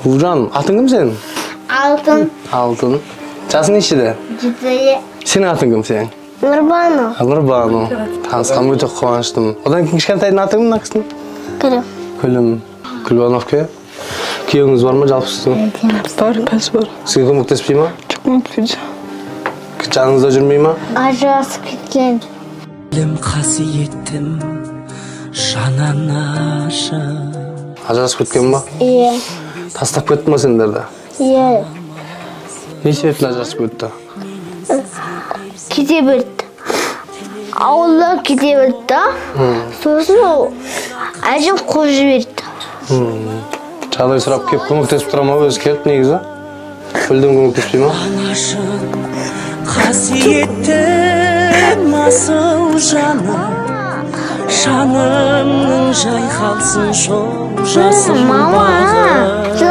Buğran, atın kim senin? Altın. Altın. Жасың нешеде? 7. Senin atın kim senin? Нұрбану. Нұрбану. Танысқаныма өте қуаныштым. Одан кейін кішкентайдың аты кім мына кісінің? Күлім. Күлім. Күлбановке. Күйеуіңіз бар ма жалпы сіздің? Бар, пәс бар. Сізге көмектеспей ма? Көмектеспейді. Жаныңызда жүрмей ма? Ажырасып кеткен. Білім қасиеттім жанан ашып. Ажырасып кеткен ба? Иә. Тастап кетті ма сендерді? Иә. Не себептен ажырасып кетті? Кете берді. Ауылдан кете берді. Сосын ол әжем қуып жіберді. Жағдай сұрап келіп көмектесіп тұра ма? Өзі келіп негізі? Мүлдем көмектеспей ма? Қасиеттім асыл жаным, жанымның жайқалсын шоқ жасым бағым.